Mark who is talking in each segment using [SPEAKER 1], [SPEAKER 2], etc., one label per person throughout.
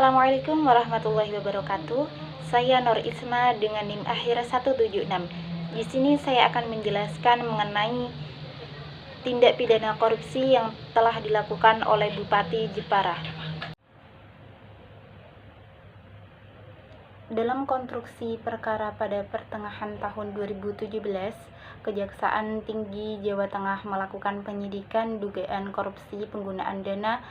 [SPEAKER 1] Assalamualaikum warahmatullahi wabarakatuh. Saya Nur Isma dengan NIM akhir 176. Di sini saya akan menjelaskan mengenai tindak pidana korupsi yang telah dilakukan oleh Bupati Jepara. Dalam konstruksi perkara pada pertengahan tahun 2017, Kejaksaan Tinggi Jawa Tengah melakukan penyidikan dugaan korupsi penggunaan dana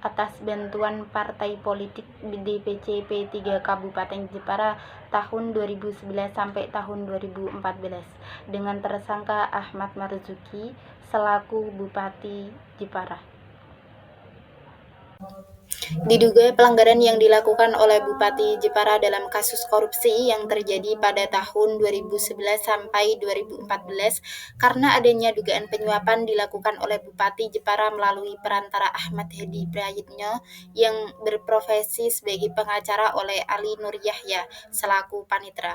[SPEAKER 1] atas bantuan partai politik DPC P3 Kabupaten Jepara tahun 2011 sampai tahun 2014 dengan tersangka Ahmad Marzuki selaku Bupati Jepara. Diduga pelanggaran yang dilakukan oleh Bupati Jepara dalam kasus korupsi yang terjadi pada tahun 2011 sampai 2014 karena adanya dugaan penyuapan dilakukan oleh Bupati Jepara melalui perantara Ahmad Hedi Prayitno yang berprofesi sebagai pengacara oleh Ali Nur Yahya selaku panitera,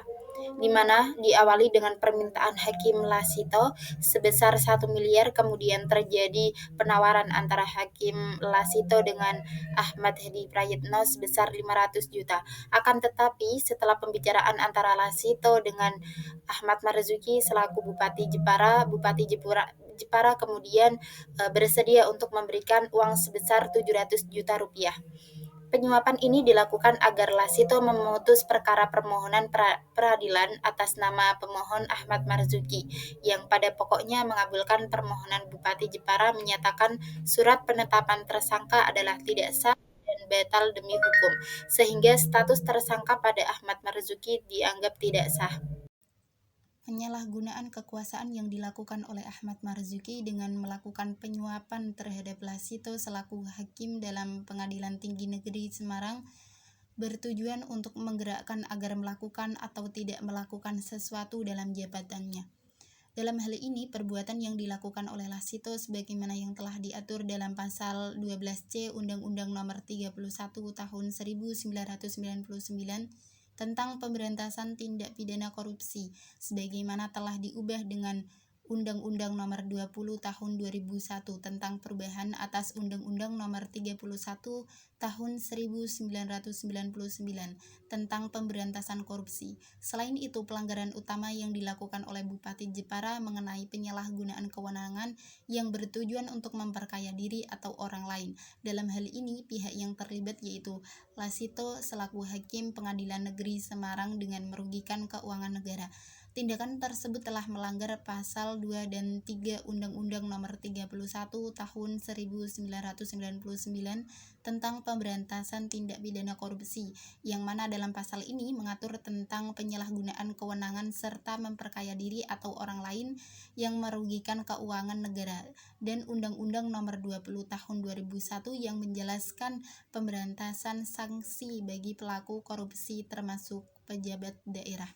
[SPEAKER 1] di mana diawali dengan permintaan Hakim Lasito sebesar 1 miliar, kemudian terjadi penawaran antara Hakim Lasito dengan Ahmad Hedi Prayitno sebesar 500 juta. Akan tetapi setelah pembicaraan antara Lasito dengan Ahmad Marzuki selaku Bupati Jepara kemudian bersedia untuk memberikan uang sebesar 700 juta rupiah. Penyuapan ini dilakukan agar Lasito memutus perkara permohonan peradilan atas nama pemohon Ahmad Marzuki yang pada pokoknya mengabulkan permohonan Bupati Jepara menyatakan surat penetapan tersangka adalah tidak sah dan batal demi hukum, sehingga status tersangka pada Ahmad Marzuki dianggap tidak sah. Penyalahgunaan kekuasaan yang dilakukan oleh Ahmad Marzuki dengan melakukan penyuapan terhadap Lasito selaku hakim dalam Pengadilan Tinggi Negeri Semarang bertujuan untuk menggerakkan agar melakukan atau tidak melakukan sesuatu dalam jabatannya. Dalam hal ini, perbuatan yang dilakukan oleh Lasito sebagaimana yang telah diatur dalam pasal 12C Undang-Undang Nomor 31 Tahun 1999 tentang pemberantasan tindak pidana korupsi, sebagaimana telah diubah dengan Undang-Undang Nomor 20 Tahun 2001 tentang perubahan atas Undang-Undang Nomor 31 Tahun 1999 tentang pemberantasan korupsi. Selain itu, pelanggaran utama yang dilakukan oleh Bupati Jepara mengenai penyalahgunaan kewenangan yang bertujuan untuk memperkaya diri atau orang lain. Dalam hal ini, pihak yang terlibat yaitu Lasito selaku Hakim Pengadilan Negeri Semarang dengan merugikan keuangan negara. Tindakan tersebut telah melanggar pasal 2 dan 3 Undang-Undang Nomor 31 Tahun 1999 tentang pemberantasan tindak pidana korupsi, yang mana dalam pasal ini mengatur tentang penyalahgunaan kewenangan serta memperkaya diri atau orang lain yang merugikan keuangan negara, dan Undang-Undang Nomor 20 Tahun 2001 yang menjelaskan pemberantasan sanksi bagi pelaku korupsi termasuk pejabat daerah.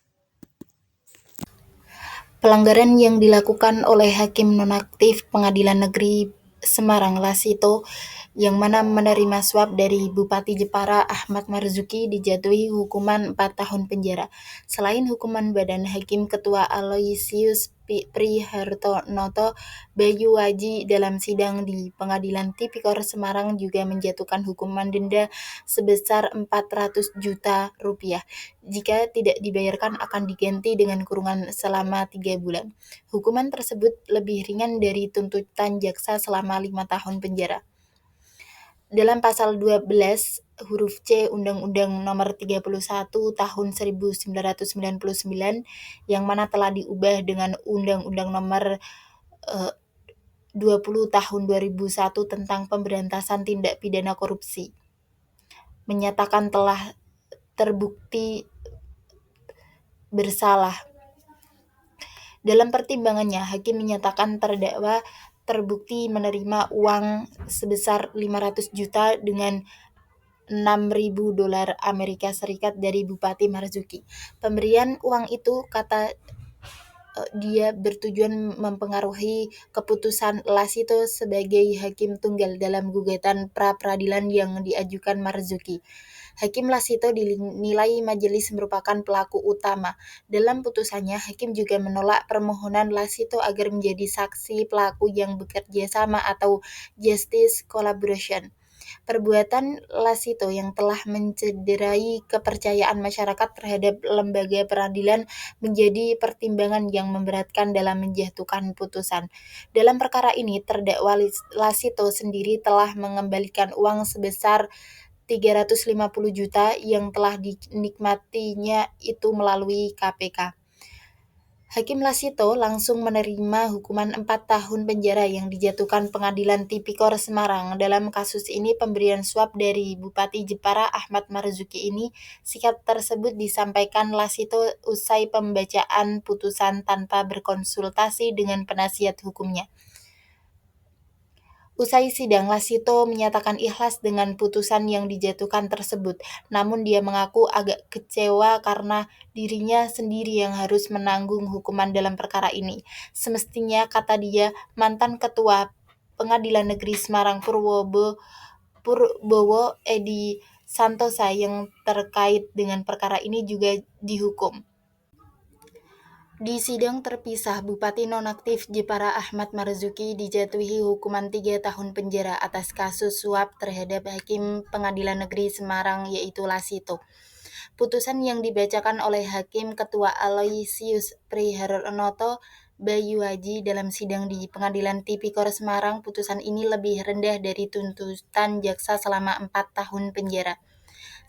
[SPEAKER 1] Pelanggaran yang dilakukan oleh Hakim Nonaktif Pengadilan Negeri Semarang Lasito yang mana menerima suap dari Bupati Jepara Ahmad Marzuki dijatuhi hukuman 4 tahun penjara. Selain hukuman Badan Hakim, Ketua Aloysius Prihartonoto Bayuwaji dalam sidang di Pengadilan Tipikor Semarang juga menjatuhkan hukuman denda sebesar 400 juta rupiah. Jika tidak dibayarkan akan diganti dengan kurungan selama 3 bulan. Hukuman tersebut lebih ringan dari tuntutan jaksa selama 5 tahun penjara. Dalam pasal 12 huruf C Undang-Undang Nomor 31 Tahun 1999 yang mana telah diubah dengan Undang-Undang Nomor 20 Tahun 2001 tentang pemberantasan tindak pidana korupsi, menyatakan telah terbukti bersalah. Dalam pertimbangannya, hakim menyatakan terdakwa terbukti menerima uang sebesar 500 juta dengan 6.000 dolar Amerika Serikat dari Bupati Marzuki. Pemberian uang itu, kata dia, bertujuan mempengaruhi keputusan Lasito sebagai hakim tunggal dalam gugatan pra-peradilan yang diajukan Marzuki. Hakim Lasito dinilai majelis merupakan pelaku utama. Dalam putusannya, hakim juga menolak permohonan Lasito agar menjadi saksi pelaku yang bekerja sama atau justice collaboration. Perbuatan Lasito yang telah mencederai kepercayaan masyarakat terhadap lembaga peradilan menjadi pertimbangan yang memberatkan dalam menjatuhkan putusan. Dalam perkara ini, terdakwa Lasito sendiri telah mengembalikan uang sebesar 350 juta yang telah dinikmatinya itu melalui KPK. Hakim Lasito langsung menerima hukuman 4 tahun penjara yang dijatuhkan Pengadilan Tipikor Semarang. Dalam kasus ini pemberian suap dari Bupati Jepara Ahmad Marzuki ini, sikap tersebut disampaikan Lasito usai pembacaan putusan tanpa berkonsultasi dengan penasihat hukumnya. Usai sidang, Lasito menyatakan ikhlas dengan putusan yang dijatuhkan tersebut, namun dia mengaku agak kecewa karena dirinya sendiri yang harus menanggung hukuman dalam perkara ini. Semestinya, kata dia, mantan Ketua Pengadilan Negeri Semarang Purbowo Edi Santosa yang terkait dengan perkara ini juga dihukum. Di sidang terpisah, Bupati Nonaktif Jepara Ahmad Marzuki dijatuhi hukuman 3 tahun penjara atas kasus suap terhadap Hakim Pengadilan Negeri Semarang yaitu Lasito. Putusan yang dibacakan oleh Hakim Ketua Aloysius Priharnoto Bayu Haji dalam sidang di Pengadilan Tipikor Semarang, putusan ini lebih rendah dari tuntutan jaksa selama 4 tahun penjara.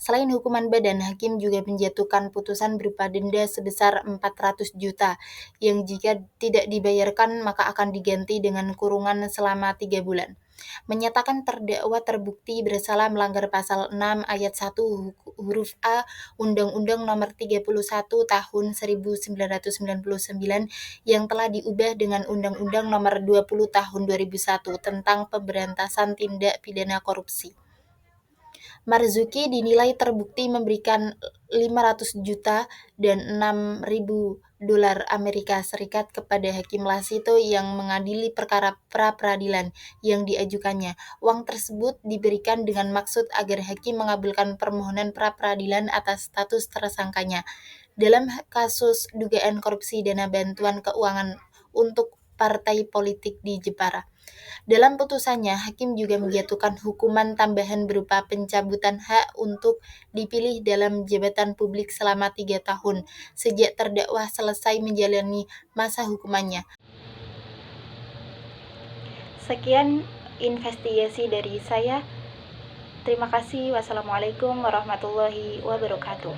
[SPEAKER 1] Selain hukuman badan, hakim juga menjatuhkan putusan berupa denda sebesar 400 juta, yang jika tidak dibayarkan maka akan diganti dengan kurungan selama 3 bulan. Menyatakan terdakwa terbukti bersalah melanggar pasal 6 ayat 1 huruf A Undang-Undang Nomor 31 Tahun 1999 yang telah diubah dengan Undang-Undang Nomor 20 Tahun 2001 tentang pemberantasan tindak pidana korupsi. Marzuki dinilai terbukti memberikan 500 juta dan 6.000 dolar Amerika Serikat kepada Hakim Lasito yang mengadili perkara pra-peradilan yang diajukannya. Uang tersebut diberikan dengan maksud agar hakim mengabulkan permohonan pra-peradilan atas status tersangkanya dalam kasus dugaan korupsi dana bantuan keuangan untuk partai politik di Jepara. Dalam putusannya, hakim juga menjatuhkan hukuman tambahan berupa pencabutan hak untuk dipilih dalam jabatan publik selama 3 tahun sejak terdakwa selesai menjalani masa hukumannya. Sekian investigasi dari saya. Terima kasih. Wassalamualaikum warahmatullahi wabarakatuh.